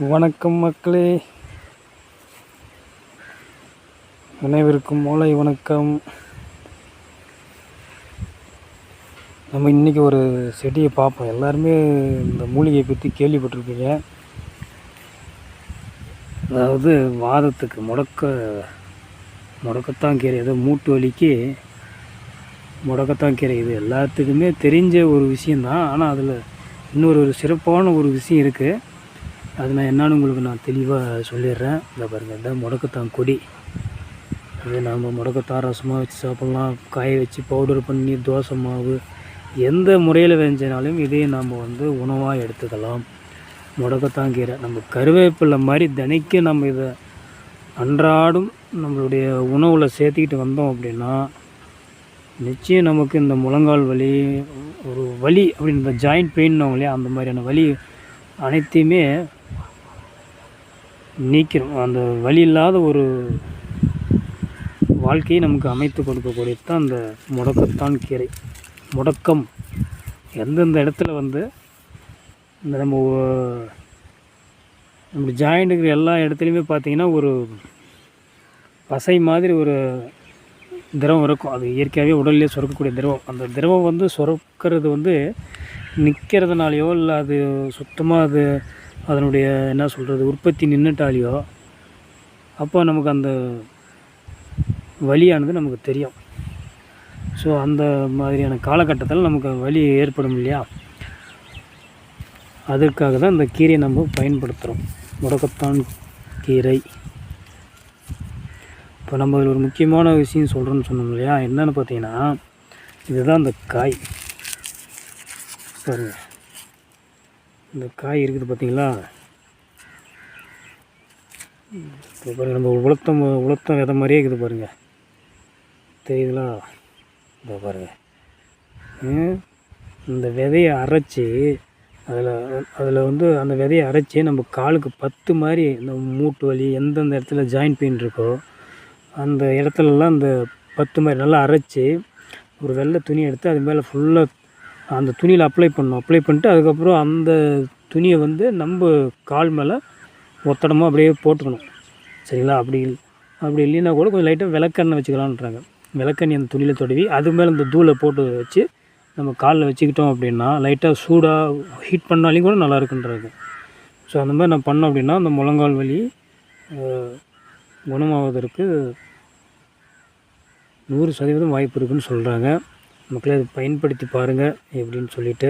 வணக்கம் மக்களே, அனைவருக்கும் மாலை வணக்கம். நம்ம இன்றைக்கி ஒரு செடியை பார்ப்போம். எல்லாருமே இந்த மூலிகையை பற்றி கேள்விப்பட்டிருப்பீங்க. அதாவது வாதத்துக்கு முடக்கத்தான் கீரை, ஏதோ மூட்டு வலிக்கு முடக்கத்தான் கீரை, இது எல்லாத்துக்குமே தெரிஞ்ச ஒரு விஷயந்தான். ஆனால் அதில் இன்னொரு சிறப்பான ஒரு விஷயம் இருக்குது. அது நான் என்னன்னு உங்களுக்கு தெளிவாக சொல்லிடுறேன். இந்த பாருங்கள், இதுதான் முடக்கத்தான் கொடி. அது நம்ம முடக்கத்தான் ரசமாக வச்சு சாப்பிட்லாம், காய வச்சு பவுடர் பண்ணி தோசை மாவு எந்த முறையில் வெஞ்சினாலும் இதையே நாம் உணவாக எடுத்துக்கலாம். முடக்கத்தான் கீரை நம்ம கருவேப்பிலை மாதிரி தினைக்கும் நம்ம இதை அன்றாடும் நம்மளுடைய உணவில் சேர்த்துக்கிட்டு வந்தோம் அப்படின்னா நிச்சயம் நமக்கு இந்த முழங்கால் வலி, ஒரு வலி அப்படின்னு இந்த ஜாயிண்ட் பெயின்னோம் இல்லையா, அந்த மாதிரியான வலி அனைத்தையுமே நீக்கிறோம். அந்த வலி இல்லாத ஒரு வாழ்க்கையை நமக்கு அமைத்து கொடுக்கக்கூடியது தான் அந்த முடக்கத்தான் கீரை. முடக்கம் எந்தெந்த இடத்துல இந்த நம்ம ஜாயிண்ட்டுக்கு எல்லா இடத்துலையுமே பார்த்திங்கன்னா ஒரு பசை மாதிரி ஒரு திரவம் இருக்கும். அது இயற்கையாகவே உடல்லே சுரக்கக்கூடிய திரவம். அந்த திரவம் சுரக்கிறது நிற்கிறதுனாலையோ இல்லை அது சுத்தமாக அது அதனுடைய என்ன சொல்கிறது உற்பத்தி நின்றுட்டாலையோ அப்போ நமக்கு அந்த வலியானது நமக்கு தெரியும். ஸோ அந்த மாதிரியான காலகட்டத்தில் நமக்கு வலி ஏற்படும் இல்லையா, அதற்காக தான் இந்த கீரையை நம்ம பயன்படுத்துகிறோம், முடக்கத்தான் கீரை. இப்போ நம்ம ஒரு முக்கியமான விஷயம் சொல்கிறோன்னு சொன்னோம் இல்லையா, என்னென்னு பார்த்தீங்கன்னா இதுதான் இந்த காய். பாருங்கள், இந்த காய் இருக்குது பார்த்தீங்களா. இப்போ பாருங்கள், நம்ம உளுத்தம் விதை மாதிரியே இருக்குது பாருங்கள், தெரியுதுங்களா. இப்போ பாருங்கள், இந்த விதையை அரைச்சி அதில் அந்த விதையை அரைச்சி நம்ம காலுக்கு 10 மாதிரி இந்த மூட்டு வலி எந்தெந்த இடத்துல ஜாயிண்ட் பெயின் இருக்கோ அந்த இடத்துலலாம் அந்த 10 மாதிரி நல்லா அரைச்சி ஒரு வெள்ளை துணி எடுத்து அது மேலே ஃபுல்லாக அந்த துணியில் அப்ளை பண்ணிட்டு அதுக்கப்புறம் அந்த துணியை நம்ம கால் மேலே ஒத்தடமாக அப்படியே போட்டுக்கணும், சரிங்களா. அப்படி இல்லைன்னா கூட கொஞ்சம் லைட்டாக விளக்கெண்ணெய் வச்சுக்கலான்றாங்க. விளக்கெண்ணெய் அந்த துணியில் தடவி அது மேலே இந்த தூளை போட்டு வச்சு நம்ம காலில் வச்சுக்கிட்டோம் அப்படின்னா லைட்டாக சூடாக ஹீட் பண்ணாலையும் கூட நல்லா இருக்குன்றாங்க. ஸோ அந்த மாதிரி நான் பண்ணோம் அப்படின்னா அந்த முழங்கால் வலி குணமாவதற்கு 100% வாய்ப்பு இருக்குதுன்னு சொல்கிறாங்க. மக்களே அதை பயன்படுத்தி பாருங்கள் எப்படின்னு சொல்லிவிட்டு.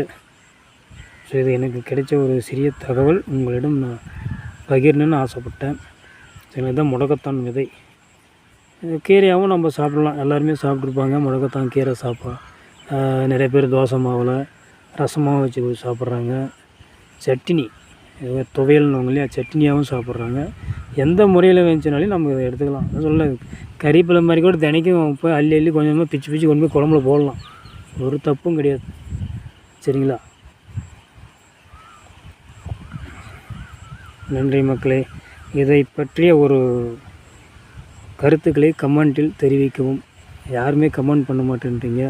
ஸோ இது எனக்கு கிடைச்ச ஒரு சிறிய தகவல் உங்களிடம் நான் பகிரணுன்னு ஆசைப்பட்டேன். சரி, இதுதான் முடக்கத்தான் விதை. கீரையாகவும் நம்ம சாப்பிட்லாம், எல்லாருமே சாப்பிட்ருப்பாங்க. முடக்கத்தான் கீரை நிறைய பேர் தோசை மாவில் ரசமாகவும் வச்சு சாப்பிட்றாங்க. சட்னி துவையல்னவங்க இல்லையா, சட்னியாகவும் சாப்பிட்றாங்க. எந்த முறையில் வேணுச்சுனாலும் நம்ம இதை எடுத்துக்கலாம். சொல்ல கறிப்பிலை மாதிரி கூட தினைக்கும் போய் அள்ளி கொஞ்சமாக பிச்சு கொண்டு போய் குழம்புல போடலாம், ஒரு தப்பும் கிடையாது, சரிங்களா. நன்றி மக்களே. இதை பற்றிய ஒரு கருத்துக்களை கமெண்ட்டில் தெரிவிக்கவும். யாருமே கமெண்ட் பண்ண மாட்டேன்றீங்க.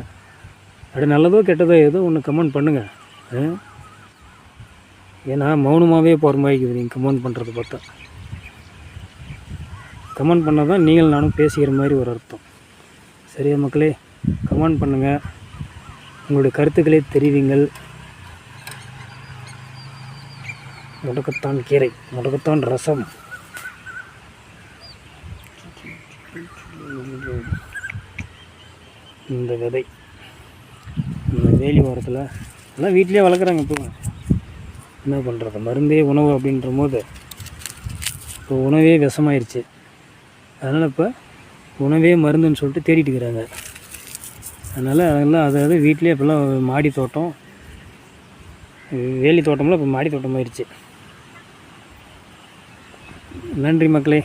அப்படி நல்லதோ கெட்டதோ ஏதோ ஒன்று கமெண்ட் பண்ணுங்கள். ஏன்னா மௌனமாகவே போகிற மாதிரி இருக்குது நீங்கள் கமெண்ட் பண்ணுறது பார்த்தா. கமெண்ட் பண்ணால் தான் நீங்கள் நானும் பேசிக்கிற மாதிரி ஒரு அர்த்தம், சரியா மக்களே. கமெண்ட் பண்ணுங்கள், உங்களுடைய கருத்துக்களை தெரிவிங்கள். முடக்கத்தான் கீரை, முடக்கத்தான் ரசம், இந்த விதை இந்த வேலி ஓரத்தில் எல்லாம் வீட்டிலே வளர்க்குறாங்க. இப்போ என்ன பண்ணுறது, மருந்தே உணவு அப்படின்ற போது இப்போ உணவே விஷமாயிருச்சு. அதனால் இப்போ உணவே மருந்துன்னு சொல்லிட்டு தேடிட்டு இருக்கிறாங்க. அதனால் அதெல்லாம் அதாவது வீட்டிலே இப்போல்லாம் மாடி தோட்டம், வேலி தோட்டம்லாம் இப்போ மாடி தோட்டம் ஆயிடுச்சு. நன்றி மக்களே.